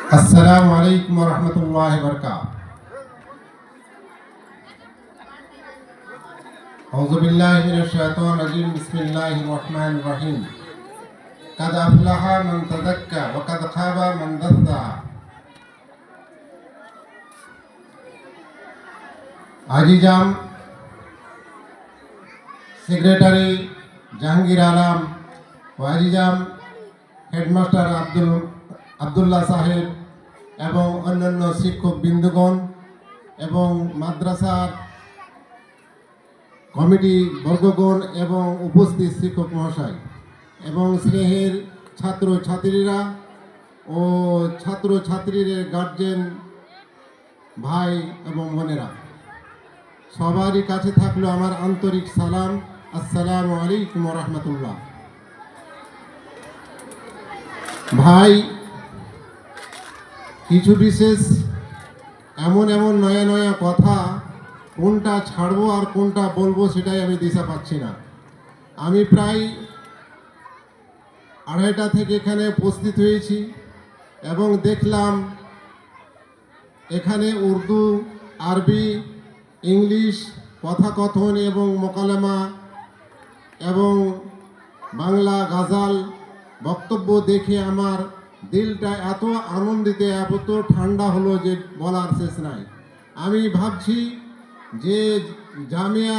अस्सलामु अलैकुम वरहमतुल्लाहि वबरकातुहू। औज़ु बिल्लाहि मिनश शैतानिर रजीम। बिस्मिल्लाहिर रहमानिर रहीम। कद अफ़लहा मन तज़क्का व कद खाबा मन दस्साहा। আজিজাম সেক্রেটারি জাহাঙ্গীর আলম ও আজিজাম হেডমাস্টার আব্দুল্লাহ সাহেব এবং অন্যান্য শিক্ষক বৃন্দগণ এবং মাদ্রাসার কমিটি বর্গগণ এবং উপস্থিত শিক্ষক মহাশয় এবং স্নেহের ছাত্র ছাত্রীরা ও ছাত্র ছাত্রীদের গার্জেন ভাই এবং বোনেরা, সবারই কাছে থাকলো আমার আন্তরিক সালাম। আসসালামু আলাইকুম রহমতুল্লাহ। ভাই, কিছু বিশেষ এমন নয়া নয়া কথা, কোনটা ছাড়বো আর কোনটা বলবো সেটাই আমি দিশা পাচ্ছি না। আমি প্রায় 2:30টা থেকে এখানে উপস্থিত হয়েছি এবং দেখলাম এখানে উর্দু, আরবি, ইংলিশ কথাকথন এবং মোকালেমা এবং বাংলা গাজাল বক্তব্য দেখে আমার দিলটা এত আনন্দিত, এত ঠান্ডা হলো যে বলার শেষ নাই। আমি ভাবছি যে জামিয়া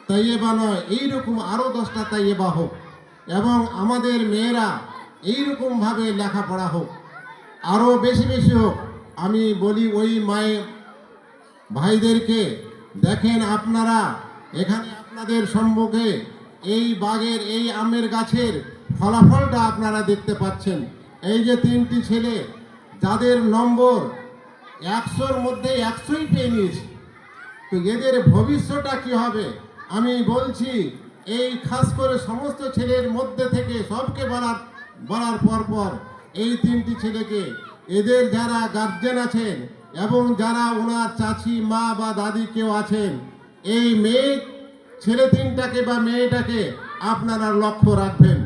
তাইয়েবা নয়, এইরকম আরও 10টা তাইয়েবা হোক এবং আমাদের মেয়েরা এইরকমভাবে লেখাপড়া হোক, আরও বেশি বেশি হোক। আমি বলি ওই মায়ের ভাইদেরকে, দেখেন আপনারা এখানে আপনাদের সম্মুখে এই বাগের এই আমের গাছের ফলাফলটা আপনারা দেখতে পাচ্ছেন। এই যে 3টি ছেলে যাদের নম্বর 100-র মধ্যে 100ই পেয়ে নিয়েছে, তো এদের ভবিষ্যৎটা কি হবে? আমি বলছি এই খাস করে সমস্ত ছেলের মধ্যে থেকে সবকে বলার পর এই 3টি ছেলেকে, এদের যারা গার্জেন আছেন এবং যারা ওনার চাচি মা বা দাদি কেউ আছেন, এই ছেলে 3টাকে বা মেয়েটাকে আপনারা লক্ষ্য রাখবেন।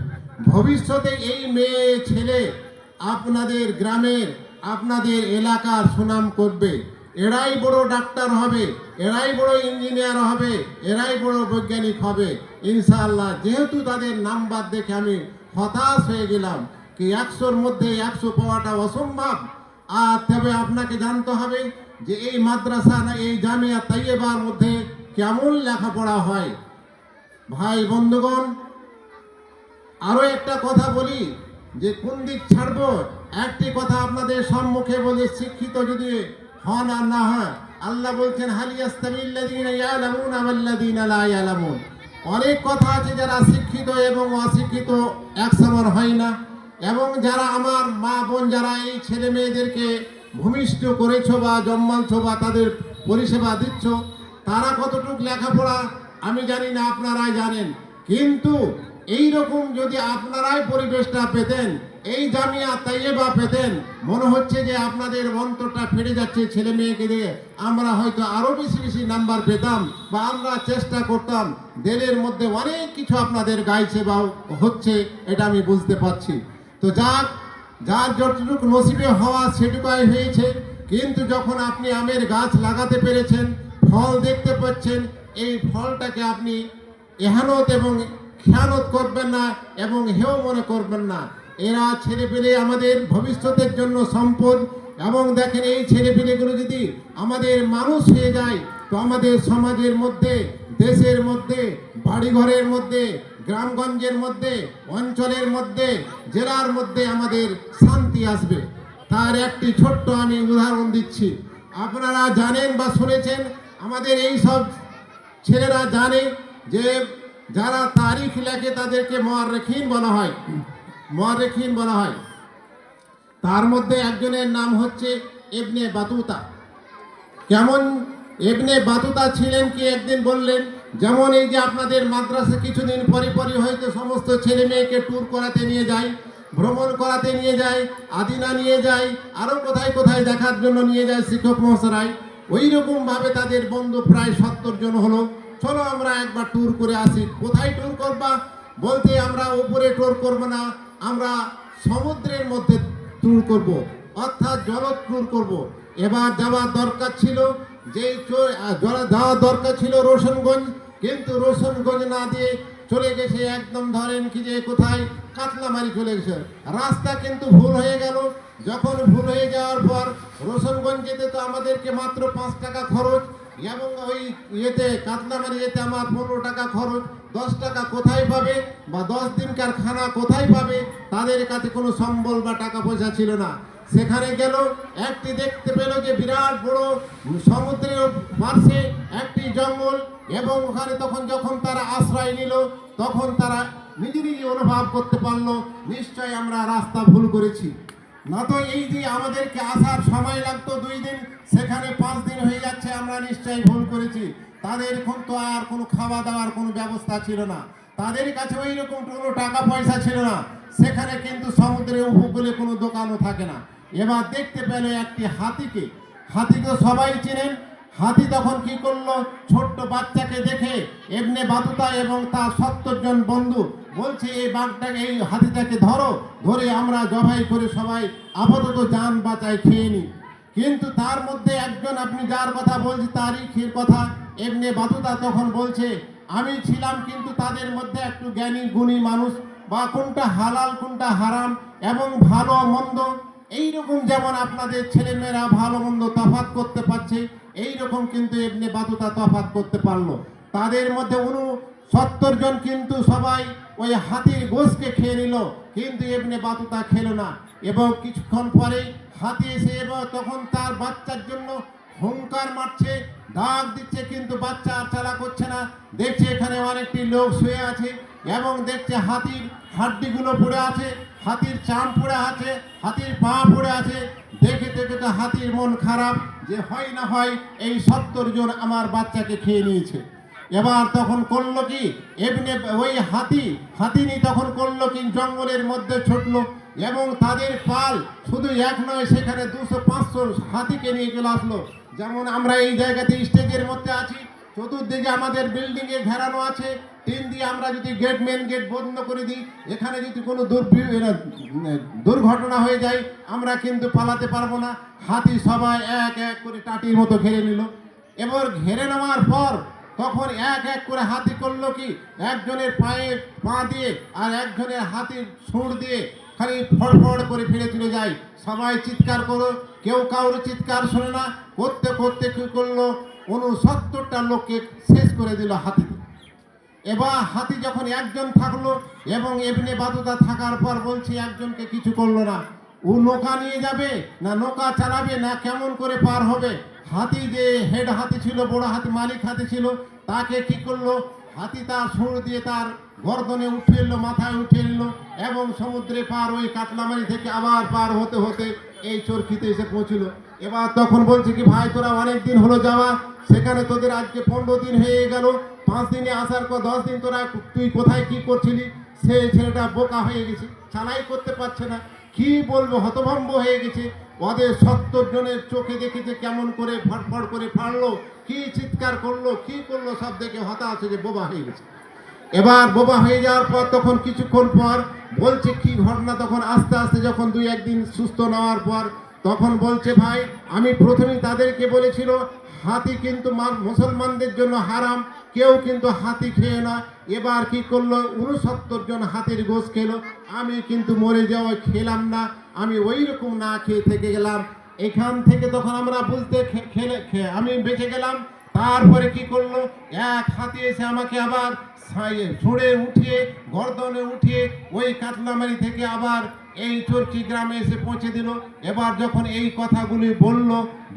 ভবিষ্যতে এই মেয়ে ছেলে আপনাদের গ্রামের, আপনাদের এলাকার সুনাম করবে। এরাই বড় ডাক্তার হবে, এরাই বড় ইঞ্জিনিয়ার হবে, এরাই বড় বৈজ্ঞানিক হবে ইনশাআল্লাহ। যেহেতু তাদের নাম্বার দেখে আমি হতাশ হয়ে গেলাম কি 100-র মধ্যে 100 পাওয়াটা অসম্ভব। আর তবে আপনাকে জানতে হবে যে এই মাদ্রাসা না এই জামিয়া তাইয়েবার মধ্যে কেমন লেখাপড়া হয়। ভাই বন্ধুগণ, আরও একটা কথা বলি যে কোন দিক ছাড়বো। একটি কথা আপনাদের সম্মুখে বলে, শিক্ষিত যদি হন আর না হয়, আল্লাহ বলছেন হালিয়াস্তাবিল্লাযীনা ইয়ালামুনা ওয়াল্লাযীনা লা ইয়ালামুন। অনেক কথা আছে, যারা শিক্ষিত এবং অশিক্ষিত এক সমান হয় না। এবং যারা আমার মা বোন যারা এই ছেলে মেয়েদেরকে ভূমিষ্ঠ করেছো বা জন্মাচ্ছো বা তাদের পরিষেবা দিচ্ছ, তারা কতটুকু লেখাপড়া আমি জানি না, আপনারাই জানেন। কিন্তু এই রকম যদি আপনারাই পরিবেশটা পেতেন, এই জামিয়া তাইয়েবা পেতেন, মনে হচ্ছে যে আপনাদের অন্তরটা ফেটে যাচ্ছে ছেলে মেয়েকে দিয়ে। আমরা হয়তো আরও বেশি নাম্বার পেতাম বা আমরা চেষ্টা করতাম। দিলের মধ্যে অনেক কিছু আপনাদের গাইছে বা হচ্ছে, এটা আমি বুঝতে পারছি। তো যার যতটুকু নসিবে হওয়া সেটুকুই হয়েছে। কিন্তু যখন আপনি আমের গাছ লাগাতে পেরেছেন, ফল দেখতে পাচ্ছেন, এই ফলটাকে আপনি এহানত এবং খেয়ানত করবেন না এবং হেও মনে করবেন না। এরা ছেলেপেলে আমাদের ভবিষ্যতের জন্য সম্পদ। এবং দেখেন এই ছেলেপেলেগুলো যদি আমাদের মানুষ হয়ে যায়, তো আমাদের সমাজের মধ্যে, দেশের মধ্যে, বাড়িঘরের মধ্যে, গ্রামগঞ্জের মধ্যে, অঞ্চলের মধ্যে, জেলার মধ্যে আমাদের শান্তি আসবে। তার একটি ছোট্ট আমি উদাহরণ দিচ্ছি। আপনারা জানেন বা শুনেছেন, আমাদের এই সব ছেলেরা জানে যে যারা তারিখ লেখে তাদেরকে মুআররিখিন বলা হয়, মুআররিখিন বলা হয়। তার মধ্যে একজনের নাম হচ্ছে ইবনে বাতুতা। কেমন ইবনে বাতুতা ছিলেন কি একদিন বললেন, যেমন এই যে আপনাদের মাদ্রাসা কিছুদিন পরে হয়তো সমস্ত ছেলে মেয়েকে ট্যুর করাতে নিয়ে যায়, ভ্রমণ করাতে নিয়ে যায়, আদিনা নিয়ে যায়, আরও কোথায় দেখার জন্য নিয়ে যায় শিক্ষক মহাশয়। ওই রকমভাবে তাদের বন্ধু প্রায় 70 জন হলো, চলো আমরা একবার ট্যুর করে আসি। কোথায় ট্যুর করবা বলতে, আমরা উপরে ট্যুর করবো না, আমরা সমুদ্রের মধ্যে ট্যুর করব। অর্থাৎ জলৎক্রুর করব। এবার যাওয়ার দরকার ছিল, যাওয়ার দরকার ছিল রোশনগঞ্জ, কিন্তু রোশনগঞ্জ না দিয়ে চলে গেছে একদম ধরেন কি যে কোথায় কাতলামারি চলে গেছে। রাস্তা কিন্তু ভুল হয়ে গেল। যখন ভুল হয়ে যাওয়ার পর রোশনগঞ্জ যেতে তো আমাদেরকে মাত্র 5 টাকা খরচ, এবং ওই কাতলামারি যেতে আমার 15 টাকা খরচ। 10 টাকা কোথায় পাবে, বা 10 দিনকার খানা কোথায় পাবে? তাদের কাছে কোনো সম্বল বা টাকা পয়সা ছিল না। সেখানে গেল, একটি দেখতে পেল যে বিরাট বড় সমুদ্রের পাশে একটি জঙ্গল, এবং ওখানে তখন যখন তারা আশ্রয় নিল, তখন তারা নিজেরই অনুভব করতে পারলো নিশ্চয় আমরা রাস্তা ভুল করেছি। না তো এই যে আমাদেরকে আসার সময় লাগতো 2 দিন, সেখানে 5 দিন হয়ে যাচ্ছে, আমরা নিশ্চয়ই ভুল করেছি। তাদের এখন তো আর কোনো খাওয়া দাওয়ার কোনো ব্যবস্থা ছিল না, তাদের কাছে ওই রকম কোনো টাকা পয়সা ছিল না। সেখানে কিন্তু সমুদ্রের উপকূলে কোনো দোকানও থাকে না। এবার দেখতে পেল একটি হাতিকে। হাতিকে সবাই চেনেন। হাতি তখন কি করলো, ছোট্ট বাচ্চাকে দেখে এমনি বাতুতা এবং তার 70 জন বন্ধু বলছে এই বাঘটাকে, এই হাতিটাকে ধরো, ধরে আমরা জবাই করে সবাই আপাতত যান বাঁচায় খেয়ে নিই। কিন্তু তার মধ্যে একজন, আপনি যার কথা বলছি তারই কথা, এমনি বাতুতা তখন বলছে আমি ছিলাম কিন্তু তাদের মধ্যে একটু জ্ঞানী গুণী মানুষ, বা কোনটা হালাল কোনটা হারাম এবং ভালো মন্দ, এইরকম যেমন আপনাদের ছেলেমেয়েরা ভালো মন্দ তফাৎ করতে পারছে, এইরকম কিন্তু এমনি বাতুতা তফাৎ করতে পারলো। তাদের মধ্যে 69 জন কিন্তু সবাই ওই হাতির গোশকে খেয়ে নিল, কিন্তু এমনি বাতুতা খেলো না। এবং কিছুক্ষণ পরে হাতি এসে এবং তখন তার বাচ্চার জন্য হুঙ্কার মারছে, ডাক দিচ্ছে, কিন্তু বাচ্চা আর চালা করছে না। দেখছে এখানে অনেকটি লোক শুয়ে আছে, এবং দেখছে হাতির হাড্ডিগুলো পড়ে আছে, হাতির চাম পড়ে আছে, হাতির পা পড়ে আছে। দেখে দেখে তো হাতির মন খারাপ, যে হয় না হয় এই 70 জন আমার বাচ্চাকে খেয়ে নিয়েছে। এবার তখন করলো কি, এমনি ওই হাতিনি তখন করলো কি, জঙ্গলের মধ্যে ছুটলো, এবং তাদের পাল শুধু এক নয়, সেখানে 200-500 হাতিকে নিয়ে চলে আসলো। যেমন আমরা এই জায়গাতে স্টেজের মধ্যে আছি, চতুর্দিকে আমাদের বিল্ডিং এ ঘেরানো আছে, 3 দিয়ে আমরা যদি মেন গেট বন্ধ করে দিই, এখানে যদি কোনো দুর্ঘটনা হয়ে যায় আমরা কিন্তু পালাতে পারবো না। হাতি সবাই এক এক করে টাটির মতো ঘিরে নিল। এবার ঘিরে নেওয়ার পর তখন এক এক করে হাতি করলো কি, একজনের পায়ে পা দিয়ে আর একজনের হাতির সুর দিয়ে খালি ফড়ফড় করে ফিরে চলে যায়। সবাই চিৎকার করো, কেউ কারোর চিৎকার শোনে না। করতে করতে কি করলো, 69টা লোককে শেষ করে দিল হাতিতে। এবার হাতি যখন একজন থাকলো, এবং এমনি বাতুতা থাকার পর বলছে একজনকে কিছু করলো না, ও নৌকা নিয়ে যাবে না নৌকা চালাবে না কেমন করে পার হবে। হাতি যে হেড হাতি ছিল, বড় হাতি মালিক হাতি ছিল, তাকে কি করলো, হাতি তার সুর দিয়ে তার গর্দনে উঠিয়ে এলো, মাথায় উঠিয়ে এলো, এবং সমুদ্রে পার ওই কাতলামারি থেকে আবার পার হতে হতে এই চরকিতে এসে পৌঁছলো। এবার তখন বলছে কি ভাই তোরা অনেক দিন হলো যাওয়া, সেখানে তোদের আজকে 15 দিন হয়ে গেল, 5 দিনে আসার পর 10 দিন তোরা তুই কোথায় কি করছিলি? সেই ছেলেটা বোকা হয়ে গেছে, চালাই করতে পারছে না, কি বলবো, হতভম্ব হয়ে গেছে। ওদের 70 জনের চোখে দেখেছে কেমন করে ফটফট করে ফাড়লো, কি চিৎকার করলো, কি করলো, সব দেখে হতাশ হয়ে বোবা হয়ে গেছে। এবার বোবা হয়ে যাওয়ার পর তখন কিছুক্ষণ পর বলছে কি ঘটনা, তখন আস্তে আস্তে যখন 2-1 দিন সুস্থ নেওয়ার পর তখন বলছে ভাই আমি প্রথমেই তাদেরকে বলেছিল হাতি কিন্তু মুসলমানদের জন্য হারাম, কেউ কিন্তু হাতি খেয়ে না। এবার কি করলো, 69 জন হাতির গোশ খেলো, আমি কিন্তু মরে যাওয়া খেলাম না, আমি ওই রকম না খেয়ে থেকে গেলাম। এখান থেকে তখন আমরা বুঝতে আমি বেঁচে গেলাম। তারপরে কি করলো, এক হাতি এসে আমাকে আবার ছুঁড়ে উঠিয়ে গর্দনে উঠিয়ে ওই কাতলামারি থেকে আবার এই চরকি গ্রামে এসে পৌঁছে দিল। এবার যখন এই কথাগুলি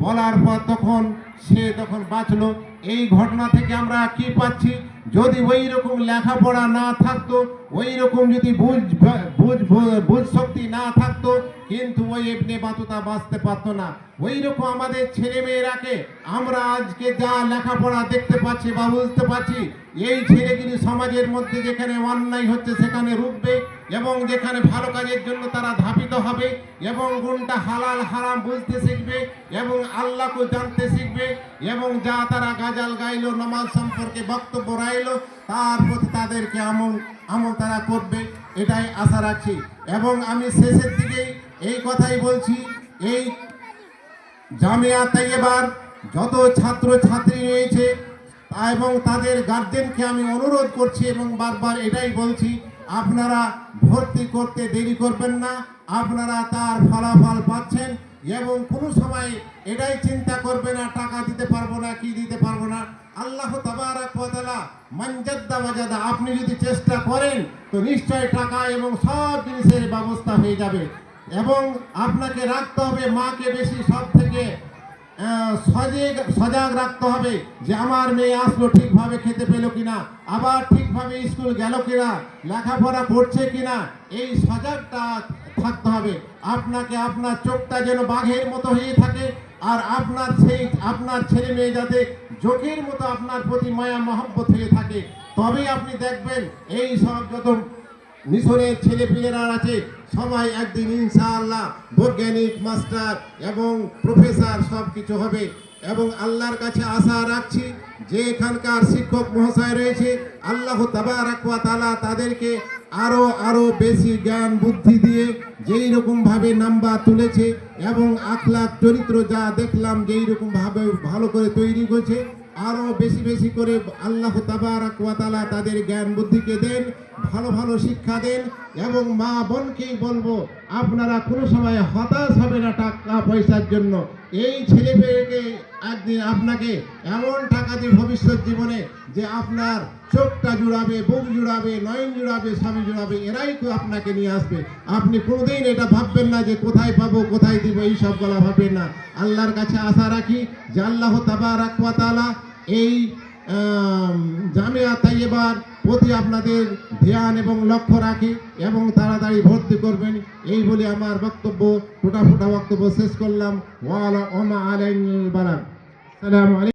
বলার পর তখন সে তখন বাঁচলো। এই ঘটনা থেকে আমরা কি পাচ্ছি, যদি ওই রকম লেখাপড়া না থাকতো, ওই রকম যদি বুঝ শক্তি না থাকতো, কিন্তু ওই এমনি বাতুতা বাঁচতে পারতো না। ওই রকম আমাদের ছেলে মেয়েরাকে আমরা আজকে যা লেখাপড়া দেখতে পাচ্ছি বা বুঝতে পারছি, এই ছেলেগুলি সমাজের মধ্যে যেখানে অন্যায় হচ্ছে সেখানে রুখবে, এবং যেখানে ভালো কাজের জন্য তারা ধাবিত হবে, এবং কোনটা হালাল হারাম বুঝতে শিখবে, এবং আল্লাহকে জানতে শিখবে, এবং যা তারা গাজাল গাইলো, নামাজ সম্পর্কে বক্তব্য রাইলো, তার প্রতি তাদেরকে আমল তারা করবে, এটাই আশা রাখছি। এবং আমি শেষের দিকে এই কথাই বলছি, এই জামিয়া তাইয়েবার যত ছাত্র ছাত্রী রয়েছে এবং তাদের গার্জেনকে আমি অনুরোধ করছি এবং বারবার এটাই বলছি, আপনারা ভর্তি করতে দেরি করবেন না। আপনারা তার ফলাফল পাচ্ছেন এবং কোনো সময় এটাই চিন্তা করবে না টাকা দিতে পারবো না, কি দিতে পারবো না। আল্লাহ তাবারাক ওয়া তাআলা মান জাদ্দা ওয়াজাদা, আপনি যদি চেষ্টা করেন তো নিশ্চয় টাকা এবং সব জিনিসের ব্যবস্থা হয়ে যাবে। এবং আপনাকে রাখতে হবে মাকে বেশি সব থেকে সজাগ রাখতে হবে যে আমার মেয়ে আসলো ঠিকভাবে খেতে পেলো কিনা, আবার ঠিকভাবে স্কুল গেল কিনা, লেখাপড়া করছে কিনা, এই সজাগটা থাকতে হবে। আপনাকে আপনার চোখটা যেন বাঘের মতো হয়ে থাকে, আর আপনার ছেলে মেয়ে যাতে যোগের মতো আপনার প্রতি মায়া মহব্বত হয়ে থাকে, তবেই আপনি দেখবেন এই সব যত মিশনের ছেলেপিলেরা আছে সবাই একদিন ইনশাআল্লাহ বৈজ্ঞানিক, মাস্টার এবং প্রফেসর সব কিছু হবে। এবং আল্লাহর কাছে আশা রাখছি যে এখানকার শিক্ষক মহাশয় রয়েছে, আল্লাহ তাবারাক ওয়া তাআলা তাদেরকে আরো বেশি জ্ঞান বুদ্ধি দিয়ে যেই রকম ভাবে নাম্বার তুলেছে এবং আখলাক চরিত্র যা দেখলাম যেই রকম ভাবে ভালো করে তৈরি করেছে, আরো বেশি বেশি করে আল্লাহ তাবারাক ওয়া তাআলা তাদের জ্ঞান বুদ্ধিকে দেন, ভালো ভালো শিক্ষা দেন। এবং মা বোনকেই বলবো, আপনারা কোনো সময় হতাশ হবে না টাকা পয়সার জন্য। এই ছেলে মেয়েকে একদিন আপনাকে এমন টাকা দিয়ে ভবিষ্যৎ জীবনে যে আপনার চোখটা জুড়াবে, বুক জুড়াবে, নয়ন জুড়াবে, স্বামী জুড়াবে, এরাই তো আপনাকে নিয়ে আসবে। আপনি কোনোদিন এটা ভাববেন না যে কোথায় পাবো, কোথায় দিব, এই সব গলা ভাববেন না। আল্লাহর কাছে আশা রাখি যে আল্লাহ তাবারাক ওয়া তাআলা এই জামিয়া তাইয়েবার প্রতি আপনাদের ধ্যান এবং লক্ষ্য রাখি এবং তাড়াতাড়ি ভর্তি করবেন, এই বলে আমার বক্তব্য ফোটা বক্তব্য শেষ করলাম। ওয়া আলাইকুম আসসালাম।